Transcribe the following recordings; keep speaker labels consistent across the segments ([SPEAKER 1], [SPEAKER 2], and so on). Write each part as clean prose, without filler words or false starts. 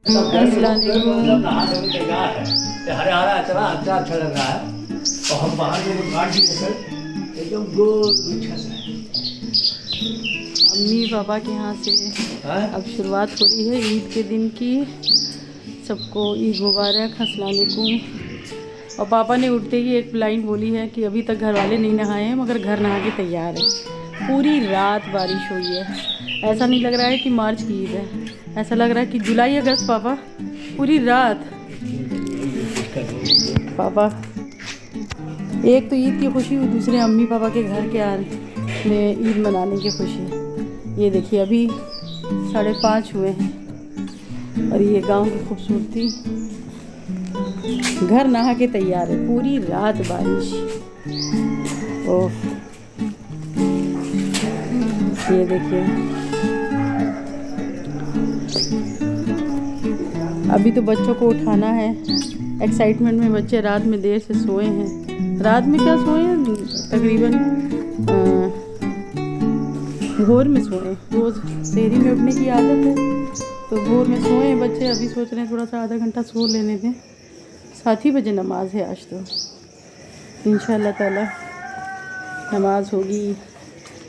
[SPEAKER 1] हरा इतना अच्छा लग रहा है और हम बाहर में काट भी लेकर एकदम गोल गुच्छा सा है।
[SPEAKER 2] अम्मी पापा के यहाँ से अब शुरुआत हो रही है ईद के दिन की। सबको ईद मुबारक, अस्सलाम वालेकुम। और पापा ने उठते ही एक लाइन बोली है कि अभी तक घर वाले नहीं नहाए हैं मगर घर नहा के तैयार है। पूरी रात बारिश हुई है, ऐसा नहीं लग रहा है कि मार्च की ईद है, ऐसा लग रहा है कि जुलाई अगस्त। पापा पूरी रात पापा, एक तो ईद की खुशी हुई, दूसरे अम्मी पापा के घर के आने में ईद मनाने की खुशी। ये देखिए अभी 5:30 हुए हैं और ये गांव की खूबसूरती। घर नहा के तैयार है, पूरी रात बारिश। ओह ये देखिए, अभी तो बच्चों को उठाना है। एक्साइटमेंट में बच्चे रात में देर से सोए हैं। रात में क्या सोए हैं, तकरीबन भोर में सोए। रोज़ देरी में उठने की आदत है तो भोर में सोए हैं बच्चे। अभी सोच रहे हैं थोड़ा सा आधा घंटा सो लेने दें। 7 ही बजे नमाज है आज तो, इंशाअल्लाह ताला नमाज होगी।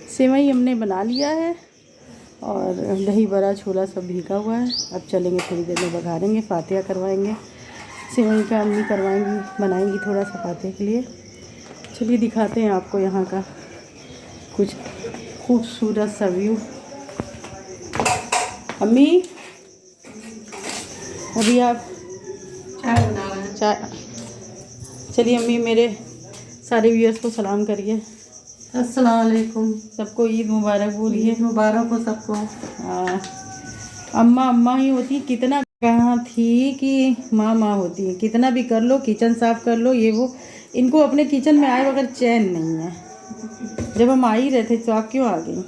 [SPEAKER 2] सेवई हमने बना लिया है और दही बड़ा छोला सब भीगा हुआ है। अब चलेंगे थोड़ी देर में, बघारेंगे, फातिहा करवाएंगे। सेवई का अम्मी करवाएंगी, बनाएंगी थोड़ा सा फातिहा के लिए। चलिए दिखाते हैं आपको यहाँ का कुछ खूबसूरत सा व्यू। अम्मी अभी आप
[SPEAKER 3] चाय बना रहे हैं।
[SPEAKER 2] चाय, चलिए अम्मी मेरे सारे व्यूअर्स को सलाम करिए।
[SPEAKER 3] अस्सलाम वालेकुम,
[SPEAKER 2] सबको ईद मुबारक बोलिए।
[SPEAKER 3] ईद मुबारक हो सबको।
[SPEAKER 2] अम्मा अम्मा ही होती, कितना कहाँ थी कि माँ माँ होती है। कितना भी कर लो, किचन साफ़ कर लो, ये वो, इनको अपने किचन में आए बगैर चैन नहीं है। जब हम आ ही रहे थे तो आप क्यों आ गई?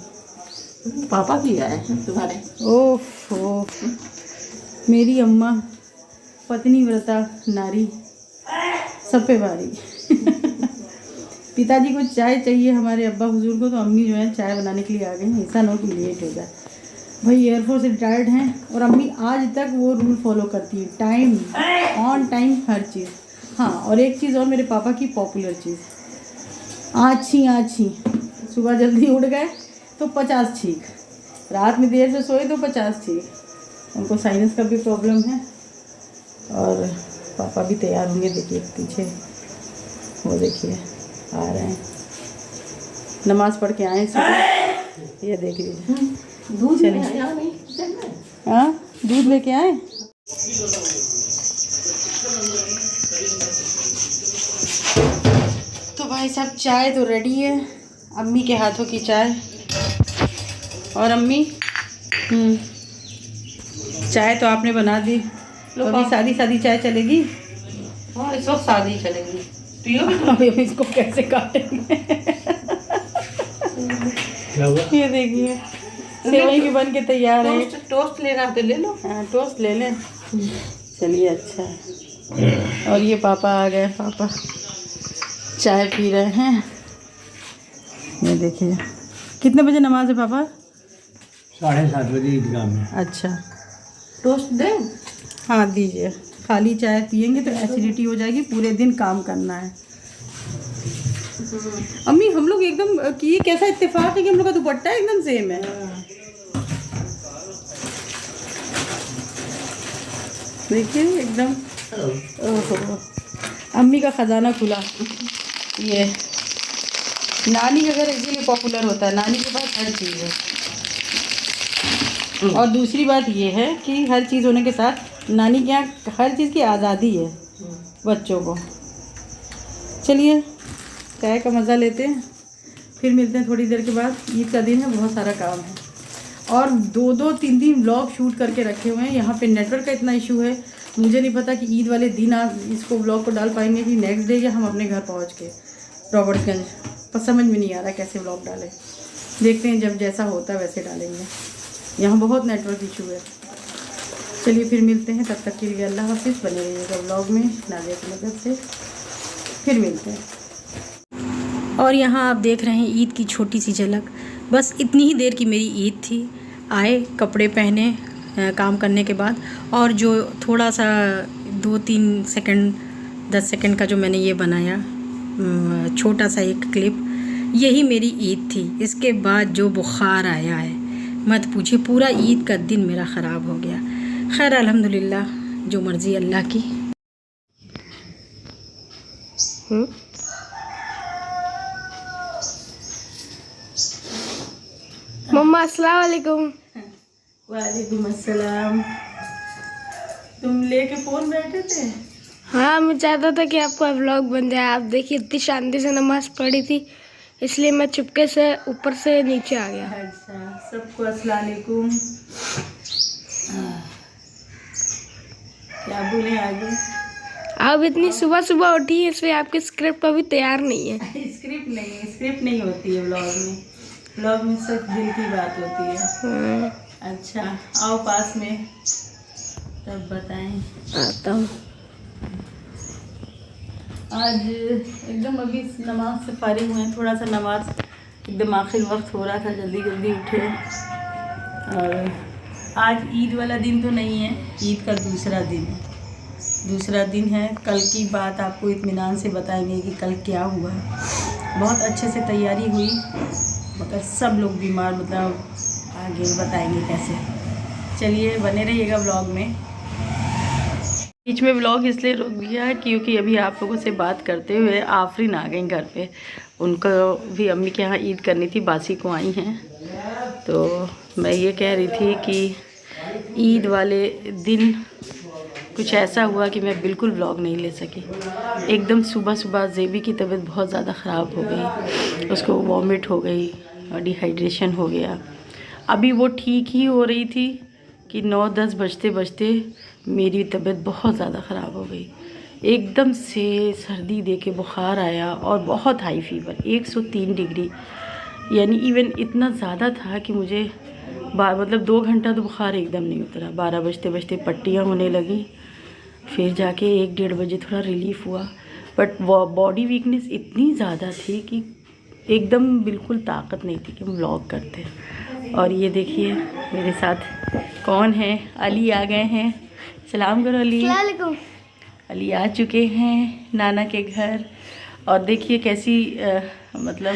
[SPEAKER 3] पापा भी आए हैं तुम्हारे।
[SPEAKER 2] ओफ ओफ, मेरी अम्मा पत्नी व्रता नारी, सब पे भारी। पिताजी को चाय चाहिए, हमारे अब्बा हुजूर को, तो अम्मी जो है चाय बनाने के लिए आ गई। ऐसा ना हो कि लेट हो जाए। भाई एयरफोर्स से रिटायर्ड हैं और अम्मी आज तक वो रूल फॉलो करती है, टाइम ऑन टाइम हर चीज़। हाँ, और एक चीज़ और, मेरे पापा की पॉपुलर चीज़, आछी। सुबह जल्दी उठ गए तो 50 छींक, रात में देर से सोए तो 50 छींक। उनको साइनस का भी प्रॉब्लम है। और पापा भी तैयार होंगे, देखिए पीछे वो देखिए आ रहे हैं, नमाज़ पढ़ के आए सुबह। ये देख लीजिए,
[SPEAKER 3] दूध
[SPEAKER 2] चलिए। हाँ, दूध लेके आए। तो भाई साहब चाय तो रेडी है, अम्मी के हाथों की चाय। और अम्मी चाय तो आपने बना दी, तो अभी सादी सादी चाय चलेगी।
[SPEAKER 3] हाँ, इस वक्त शादी चलेगी, पियो।
[SPEAKER 2] अभी हम इसको कैसे काटेंगे? ये देखिए सेवई भी बन के तैयार है।
[SPEAKER 3] टोस्ट लेना तो ले लो।
[SPEAKER 2] हाँ, टोस्ट ले लें। चलिए अच्छा है। और ये पापा आ गए, पापा चाय पी रहे हैं। ये देखिए, कितने बजे नमाज है पापा?
[SPEAKER 1] 7:30 बजे ईदगाह में।
[SPEAKER 2] अच्छा,
[SPEAKER 3] टोस्ट दे।
[SPEAKER 2] हाँ दीजिए। खाली चाय पियेंगे तो एसिडिटी हो जाएगी, पूरे दिन काम करना है। अम्मी हम लोग एकदम कि ये कैसा इत्तेफाक है कि हम लोग का दुपट्टा एकदम सेम है। देखिए एकदम, ओहो, अम्मी का ख़जाना खुला। ये नानी का घर इसीलिए पॉपुलर होता है, नानी के पास हर चीज़ है। और दूसरी बात ये है कि हर चीज़ होने के साथ नानी के यहाँ हर चीज़ की आज़ादी है बच्चों को। चलिए चाय का मज़ा लेते हैं, फिर मिलते हैं थोड़ी देर के बाद। ईद का दिन है, बहुत सारा काम है और 2-2, 3-3 व्लॉग शूट करके रखे हुए हैं। यहाँ पे नेटवर्क का इतना इशू है, मुझे नहीं पता कि ईद वाले दिन आप इसको व्लॉग को डाल पाएंगे कि नेक्स्ट डे, या हम अपने घर पहुँच के रॉबर्ट्सगंज। पर समझ में नहीं आ रहा कैसे व्लॉग डालें, देखते हैं जब जैसा होता है वैसे डालेंगे। यहाँ बहुत नेटवर्क इशू है। चलिए फिर मिलते हैं, तब तक के लिए अल्लाह हाफिज़। बने रहिएगा व्लॉग में नाज़िया की मदद से, फिर मिलते हैं। और यहाँ आप देख रहे हैं ईद की छोटी सी झलक। बस इतनी ही देर की मेरी ईद थी। आए, कपड़े पहने, काम करने के बाद। और जो थोड़ा सा 2-3 सेकंड 10 सेकंड का जो मैंने ये बनाया छोटा सा एक क्लिप, यही मेरी ईद थी। इसके बाद जो बुखार आया है मत पूछिए, पूरा ईद का दिन मेरा ख़राब हो गया। खैर अल्हम्दुलिल्लाह, जो मर्ज़ी अल्लाह की।
[SPEAKER 4] मम्मा अस्सलाम वालेकुम।
[SPEAKER 2] वालेकुम अस्सलाम। तुम लेके फ़ोन बैठे थे?
[SPEAKER 4] हाँ, मैं चाहता था कि आपका व्लॉग बन जाए। आप देखिए इतनी शांति से नमाज़ पढ़ी थी, इसलिए मैं चुपके से ऊपर से नीचे आ गया।
[SPEAKER 2] अच्छा, सबको अस्सलाम वालेकुम। क्या बोले आगे?
[SPEAKER 4] आप इतनी सुबह सुबह उठी है, इसलिए आपकी स्क्रिप्ट अभी तैयार नहीं है।
[SPEAKER 2] स्क्रिप्ट नहीं होती है व्लॉग में सिर्फ दिल की बात होती है। अच्छा, आओ पास में, तब बताएं।
[SPEAKER 4] आता हूँ।
[SPEAKER 2] आज एकदम अभी नमाज से फारिग हुए हैं, थोड़ा सा नमाज एकदम आखिर वक्त हो रहा था, जल्दी जल्दी उठे। और आज ईद वाला दिन तो नहीं है, ईद का दूसरा दिन है। कल की बात आपको इत्मीनान से बताएंगे कि कल क्या हुआ। बहुत अच्छे से तैयारी हुई, मगर सब लोग बीमार, मतलब आगे बताएंगे कैसे। चलिए बने रहिएगा व्लॉग में। बीच में व्लॉग इसलिए रोक दिया क्योंकि अभी आप लोगों से बात करते हुए आफरीन आ गई घर पे। उनको भी अम्मी के यहाँ ईद करनी थी, बासी को आई हैं। तो मैं ये कह रही थी कि ईद वाले दिन कुछ ऐसा हुआ कि मैं बिल्कुल व्लॉग नहीं ले सकी। एकदम सुबह ज़ेबी की तबीयत बहुत ज़्यादा ख़राब हो गई, उसको वॉमिट हो गई और डिहाइड्रेशन हो गया। अभी वो ठीक ही हो रही थी कि 9-10 बजते मेरी तबीयत बहुत ज़्यादा ख़राब हो गई। एकदम से सर्दी दे के बुखार आया और बहुत हाई फीवर 103 डिग्री, यानी इवन इतना ज़्यादा था कि मुझे मतलब 2 घंटा तो बुखार एकदम नहीं उतरा। 12 बजते पट्टियाँ होने लगी, फिर जाके 1-1:30 बजे थोड़ा रिलीफ़ हुआ। बट बॉडी वीकनेस इतनी ज़्यादा थी कि एकदम बिल्कुल ताकत नहीं थी कि हम व्लॉग करते। और ये देखिए मेरे साथ कौन है, अली आ गए हैं। सलाम करो अली। अली आ चुके हैं नाना के घर। और देखिए कैसी मतलब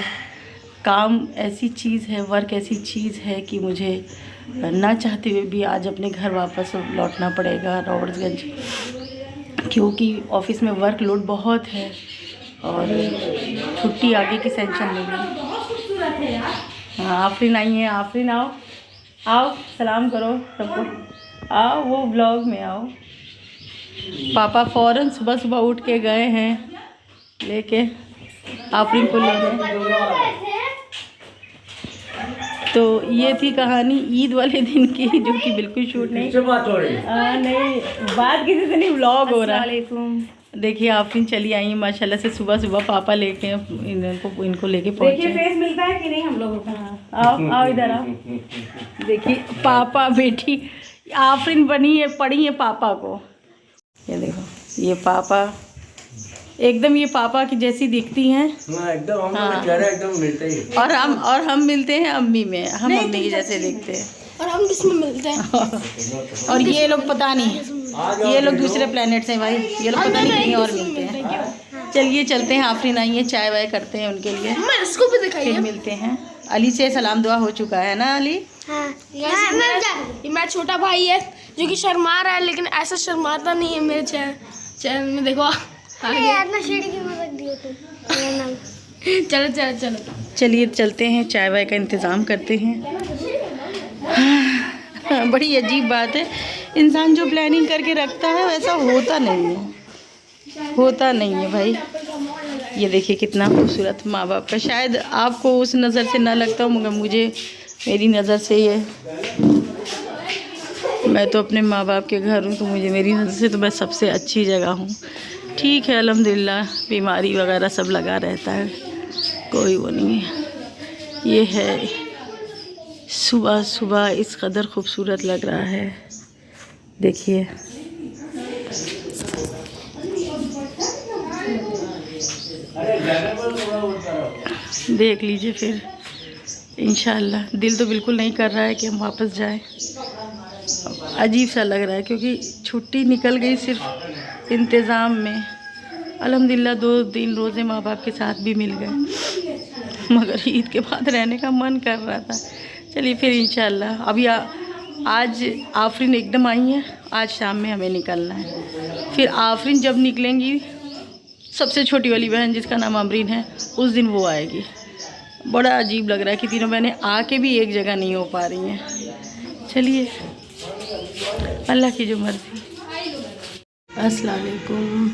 [SPEAKER 2] काम ऐसी चीज़ है, वर्क ऐसी चीज़ है कि मुझे ना चाहते हुए भी आज अपने घर वापस लौटना पड़ेगा रॉबर्ट्सगंज, क्योंकि ऑफिस में वर्क लोड बहुत है और छुट्टी आगे की सेंशन नहीं है। हाँ, आफरीन आई है। आफरीन आओ सलाम करो सबको, आओ वो व्लॉग में आओ। पापा फ़ौरन सुबह उठ के गए हैं लेके आफरीन को लेने। तो ये थी कहानी ईद वाले दिन की, जो कि बिल्कुल शूट नहीं नहीं बात किसी से नहीं, व्लॉग हो रहा है। देखिए आफरीन चली आई माशाल्लाह से, सुबह पापा लेके इनको लेके पहुंचे। देखिए फेस मिलता है कि नहीं हम लोगों का। आओ इधर आओ। देखिए पापा बेटी आफरीन बनी है, पड़ी है पापा को। ये देखो ये पापा एकदम, ये पापा की जैसी दिखती हैं एकदम। हम चेहरा एकदम मिलते ही। और हम मिलते हैं अम्मी में, हम अम्मी के जैसे दिखते हैं।
[SPEAKER 4] और हम किसमें मिलते हैं?
[SPEAKER 2] और ये लोग पता नहीं, ये लोग दूसरे प्लेनेट से भाई, ये लोग पता नहीं कहीं और मिलते हैं। चलिए चलते हैं, आफरीन आई है, चाय वाय करते हैं उनके लिए,
[SPEAKER 4] इसको भी दिखाइए।
[SPEAKER 2] फिर मिलते हैं। अली से सलाम दुआ हो चुका है ना अली?
[SPEAKER 4] हाँ, ये मेरा छोटा भाई है जो कि शर्मा रहा है, लेकिन ऐसा शर्माता नहीं है मेरे चैनल में। देखो चलो
[SPEAKER 2] चलिए चलते हैं, चाय वाय का इंतज़ाम करते हैं। बड़ी अजीब बात है, इंसान जो प्लानिंग करके रखता है वैसा होता नहीं है भाई। ये देखिए कितना खूबसूरत माँ बाप का, शायद आपको उस नज़र से ना लगता हो मगर मुझे मेरी नज़र से ये, मैं तो अपने माँ बाप के घर हूँ तो मुझे मेरी नज़र से तो मैं सबसे अच्छी जगह हूँ। ठीक है अल्हम्दुलिल्लाह, बीमारी वगैरह सब लगा रहता है, कोई वो नहीं है। ये है सुबह इस कदर खूबसूरत लग रहा है, देखिए। देख लीजिए फिर इंशाअल्लाह। दिल तो बिल्कुल नहीं कर रहा है कि हम वापस जाएं। अजीब सा लग रहा है क्योंकि छुट्टी निकल गई सिर्फ इंतज़ाम में। अल्हम्दुलिल्लाह 2 दिन रोज़े माँ बाप के साथ भी मिल गए, मगर ईद के बाद रहने का मन कर रहा था। चलिए फिर इंशाल्लाह। अभी आज आफरीन एकदम आई है, आज शाम में हमें निकलना है। फिर आफरीन जब निकलेंगी, सबसे छोटी वाली बहन जिसका नाम अमरीन है, उस दिन वो आएगी। बड़ा अजीब लग रहा है कि तीनों बहनें आके भी एक जगह नहीं हो पा रही हैं। चलिए, अल्लाह की जो मर्ज़ी। अस्सलाम वालेकुम।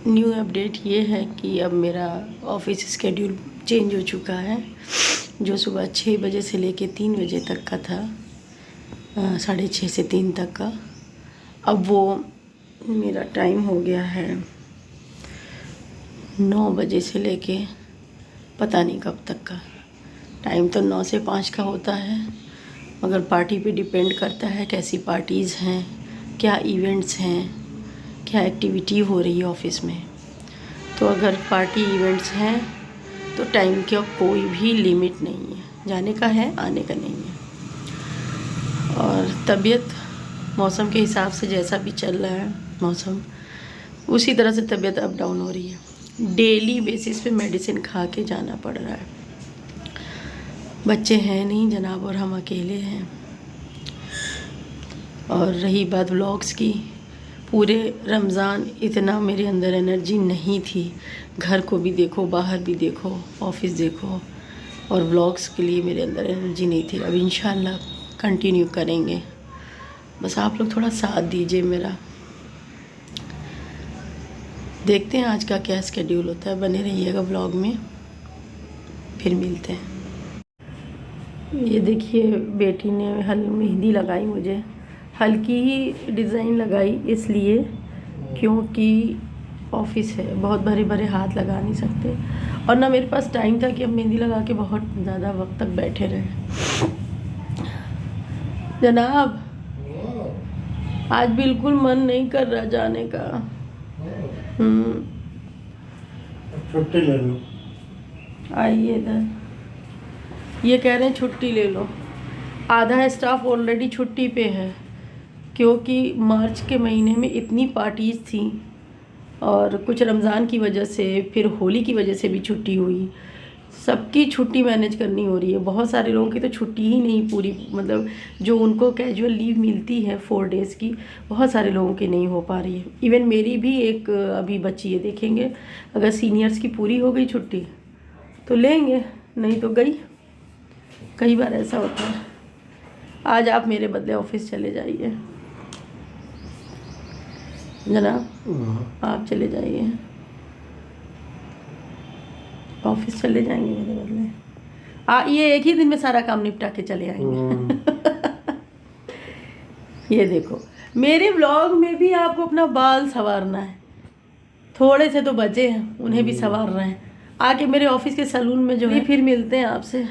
[SPEAKER 2] न्यू अपडेट ये है कि अब मेरा ऑफिस स्केड्यूल चेंज हो चुका है। जो सुबह 6 बजे से लेके 3 बजे तक का था, 6:30 से 3 तक का, अब वो मेरा टाइम हो गया है 9 बजे से लेके पता नहीं कब तक का। टाइम तो 9 से 5 का होता है, मगर पार्टी पे डिपेंड करता है कैसी पार्टीज़ हैं, क्या इवेंट्स हैं, क्या एक्टिविटी हो रही है ऑफिस में। तो अगर पार्टी इवेंट्स हैं तो टाइम का कोई भी लिमिट नहीं है, जाने का है आने का नहीं है। और तबीयत मौसम के हिसाब से जैसा भी चल रहा है मौसम, उसी तरह से तबीयत अप डाउन हो रही है। डेली बेसिस पे मेडिसिन खा के जाना पड़ रहा है। बच्चे हैं नहीं जनाब और हम अकेले हैं। और रही बात व्लॉग्स की, पूरे रमज़ान इतना मेरे अंदर एनर्जी नहीं थी। घर को भी देखो, बाहर भी देखो, ऑफिस देखो, और व्लॉग्स के लिए मेरे अंदर एनर्जी नहीं थी। अब इंशाल्लाह कंटिन्यू करेंगे, बस आप लोग थोड़ा साथ दीजिए मेरा। देखते हैं आज का क्या स्केड्यूल होता है, बने रहिएगा व्लॉग में, फिर मिलते हैं। ये देखिए बेटी ने मेहंदी लगाई मुझे, हल्की ही डिज़ाइन लगाई इसलिए क्योंकि ऑफिस है, बहुत बड़े बड़े हाथ लगा नहीं सकते, और ना मेरे पास टाइम था कि अब मेहंदी लगा के बहुत ज़्यादा वक्त तक बैठे रहे। जनाब आज बिल्कुल मन नहीं कर रहा जाने का।
[SPEAKER 1] छुट्टी ले लो।
[SPEAKER 2] आइए इधर, ये कह रहे हैं छुट्टी ले लो। आधा स्टाफ ऑलरेडी छुट्टी पे है क्योंकि मार्च के महीने में इतनी पार्टीज़ थी, और कुछ रमज़ान की वजह से, फिर होली की वजह से भी छुट्टी हुई। सबकी छुट्टी मैनेज करनी हो रही है। बहुत सारे लोगों की तो छुट्टी ही नहीं पूरी, मतलब जो उनको कैजुअल लीव मिलती है 4 डेज़ की, बहुत सारे लोगों की नहीं हो पा रही है। इवन मेरी भी एक अभी बची है, देखेंगे अगर सीनियर्स की पूरी हो गई छुट्टी तो लेंगे, नहीं तो गई। कई बार ऐसा होता है। आज आप मेरे बदले ऑफिस चले जाइए जनाब, आप चले जाइए ऑफिस, चले जाएंगे मेरे बदले। ये एक ही दिन में सारा काम निपटा के चले आएंगे। ये देखो, मेरे व्लॉग में भी आपको अपना बाल संवारना है, थोड़े से तो बचे हैं, उन्हें भी संवार रहे हैं। आके मेरे ऑफिस के सैलून में जो है, फिर मिलते हैं आपसे।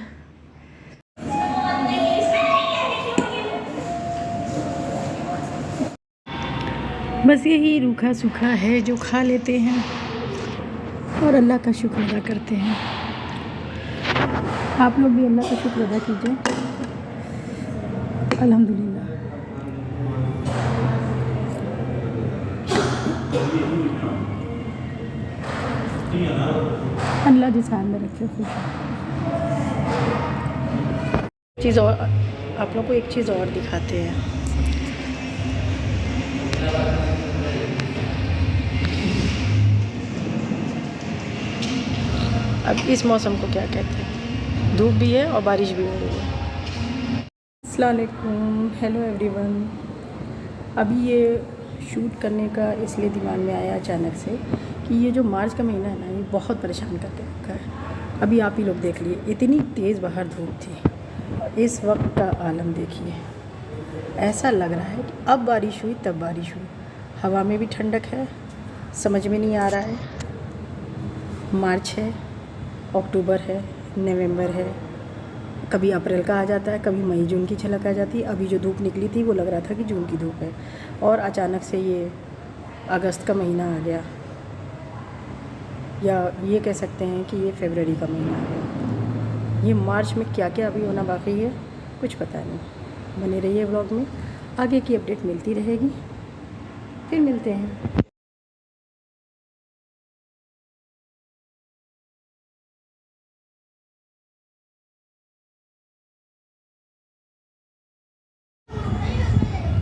[SPEAKER 2] बस यही रूखा सूखा है जो खा लेते हैं और अल्लाह का शुक्र अदा करते हैं। आप लोग भी अल्लाह का शुक्र अदा कीजिए। अल्हम्दुलिल्लाह। अल्लाह जिस हाल में रखे खुश। चीज़ और आप लोग को एक चीज़ और दिखाते हैं। अब इस मौसम को क्या कहते हैं, धूप भी है और बारिश भी हो रही है। अस्सलाम वालेकुम, हेलो एवरीवन। अभी ये शूट करने का इसलिए दिमाग में आया अचानक से कि ये जो मार्च का महीना है ना, ये बहुत परेशान करके रखा है। अभी आप ही लोग देख लिए, इतनी तेज़ बाहर धूप थी, इस वक्त का आलम देखिए। ऐसा लग रहा है कि अब बारिश हुई तब बारिश हुई। हवा में भी ठंडक है, समझ में नहीं आ रहा है। मार्च है, अक्टूबर है, नवंबर है, कभी अप्रैल का आ जाता है, कभी मई जून की झलक आ जाती है। अभी जो धूप निकली थी वो लग रहा था कि जून की धूप है, और अचानक से ये अगस्त का महीना आ गया, या ये कह सकते हैं कि ये फरवरी का महीना आ गया। ये मार्च में क्या क्या अभी होना बाकी है कुछ पता नहीं। बने रहिए व्लॉग में, आगे की अपडेट मिलती रहेगी। फिर मिलते हैं।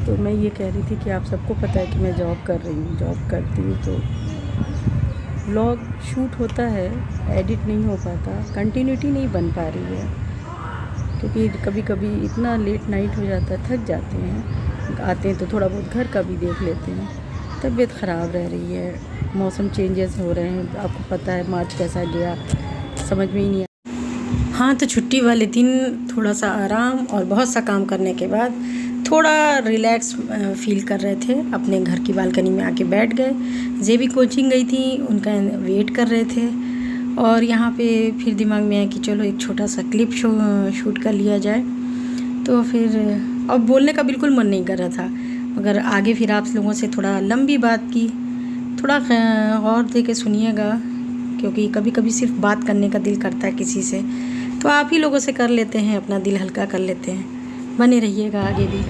[SPEAKER 2] तो मैं ये कह रही थी कि आप सबको पता है कि मैं जॉब कर रही हूँ, जॉब करती हूँ तो व्लॉग शूट होता है, एडिट नहीं हो पाता, कंटिन्यूटी नहीं बन पा रही है, क्योंकि कभी कभी इतना लेट नाइट हो जाता है, थक जाते हैं, आते हैं तो थोड़ा बहुत घर का भी देख लेते हैं। तबीयत ख़राब रह रही है, मौसम चेंजेस हो रहे हैं, आपको पता है मार्च कैसा गया, समझ में ही नहीं आया। हाँ, तो छुट्टी वाले दिन थोड़ा सा आराम और बहुत सा काम करने के बाद थोड़ा रिलैक्स फील कर रहे थे, अपने घर की बालकनी में आके बैठ गए। जेबी कोचिंग गई थी, उनका वेट कर रहे थे, और यहाँ पे फिर दिमाग में आया कि चलो एक छोटा सा क्लिप शूट कर लिया जाए। तो फिर अब बोलने का बिल्कुल मन नहीं कर रहा था, मगर आगे फिर आप लोगों से थोड़ा लंबी बात की, थोड़ा गौर दे के सुनिएगा, क्योंकि कभी कभी सिर्फ बात करने का दिल करता है किसी से, तो आप ही लोगों से कर लेते हैं, अपना दिल हल्का कर लेते हैं। बने रहिएगा आगे भी।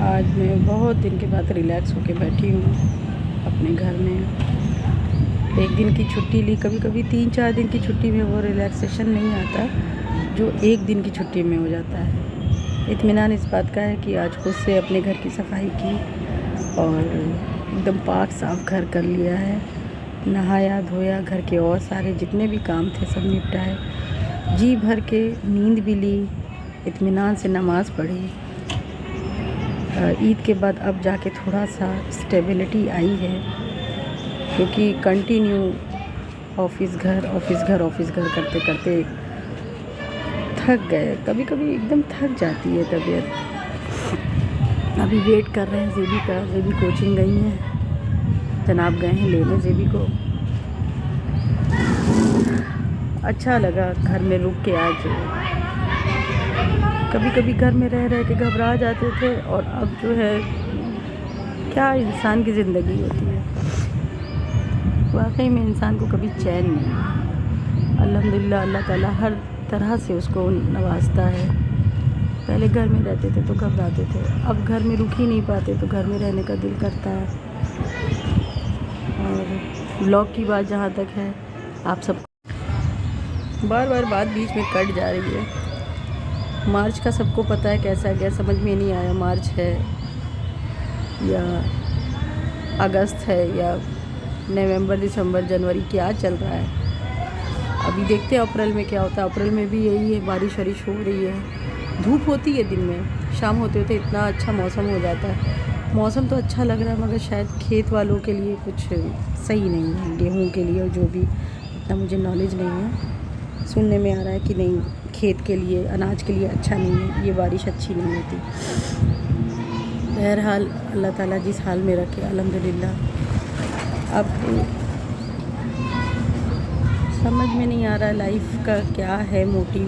[SPEAKER 2] आज मैं बहुत दिन के बाद रिलैक्स होके बैठी हूँ अपने घर में। एक दिन की छुट्टी ली, कभी कभी 3-4 दिन की छुट्टी में वो रिलैक्सेशन नहीं आता जो एक दिन की छुट्टी में हो जाता है। इत्मीनान इस बात का है कि आज खुद से अपने घर की सफाई की और एकदम पाक साफ घर कर लिया है, नहाया धोया, घर के और सारे जितने भी काम थे सब निपटाए, जी भर के नींद भी ली, इत्मीनान से नमाज़ पढ़ी। ईद के बाद अब जाके थोड़ा सा स्टेबिलिटी आई है, क्योंकि कंटिन्यू ऑफिस घर करते करते थक गए। कभी कभी एकदम थक जाती है तबीयत। अभी वेट कर रहे हैं जेबी का, जेबी कोचिंग गई हैं, जनाब गए हैं लेने जेबी को। अच्छा लगा घर में रुक के आज। कभी कभी घर में रह के घबरा जाते थे, और अब जो है क्या इंसान की ज़िंदगी होती है, वाकई में इंसान को कभी चैन नहीं है। अल्हम्दुलिल्लाह अल्लाह ताला हर तरह से उसको नवाजता है। पहले घर में रहते थे तो घबराते थे, अब घर में रुक ही नहीं पाते तो घर में रहने का दिल करता है। और व्लॉग की बात जहाँ तक है, आप सब बार बार बात बीच में कट जा रही है। मार्च का सबको पता है कैसा गया, समझ में नहीं आया मार्च है या अगस्त है या नवंबर दिसंबर जनवरी, क्या चल रहा है। अभी देखते हैं अप्रैल में क्या होता है। अप्रैल में भी यही है, बारिश वारिश हो रही है, धूप होती है दिन में, शाम होते होते इतना अच्छा मौसम हो जाता है। मौसम तो अच्छा लग रहा है, मगर शायद खेत वालों के लिए कुछ सही नहीं है, गेहूं के लिए, और जो भी इतना मुझे नॉलेज नहीं है, सुनने में आ रहा है कि नहीं, खेत के लिए, अनाज के लिए अच्छा नहीं है, ये बारिश अच्छी नहीं होती। बहरहाल अल्लाह ताला जिस हाल में रखे, अल्हम्दुलिल्लाह। अब समझ में नहीं आ रहा लाइफ का क्या है मोटिव।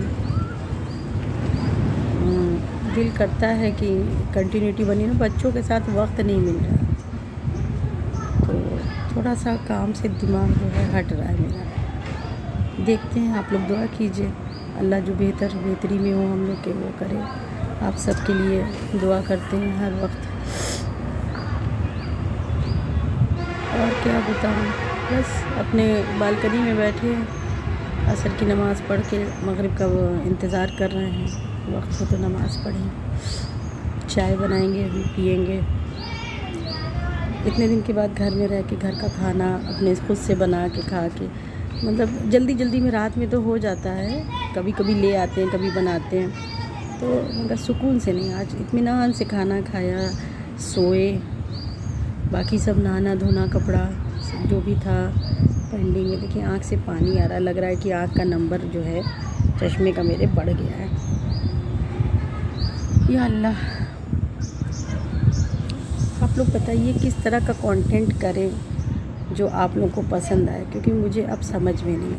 [SPEAKER 2] दिल करता है कि कंटिन्यूटी बनी ना, बच्चों के साथ वक्त नहीं मिल रहा, तो थोड़ा सा काम से दिमाग जो है हट रहा है मेरा। देखते हैं, आप लोग दुआ कीजिए, अल्लाह जो बेहतरी में हो हम लोग के वो करे। आप सबके लिए दुआ करते हैं हर वक्त। और क्या बताऊँ, बस अपने बालकनी में बैठे असर की नमाज़ पढ़ के मगरिब का वो इंतज़ार कर रहे हैं। वक्त हो तो नमाज़ पढ़ें, चाय बनाएंगे, अभी पियेंगे। इतने दिन के बाद घर में रह के घर का खाना अपने खुद से बना के खा के, मतलब जल्दी में रात में तो हो जाता है, कभी कभी ले आते हैं, कभी बनाते हैं, तो मगर सुकून से नहीं। आज इत्मीनान से खाना खाया, सोए, बाकी सब नहाना धोना कपड़ा सब जो भी था पेंडिंग में। देखिए आँख से पानी आ रहा, लग रहा है कि आँख का नंबर जो है चश्मे का मेरे बढ़ गया है। या अल्लाह, आप लोग बताइए किस तरह का कंटेंट करें जो आप लोगों को पसंद आए, क्योंकि मुझे अब समझ में नहीं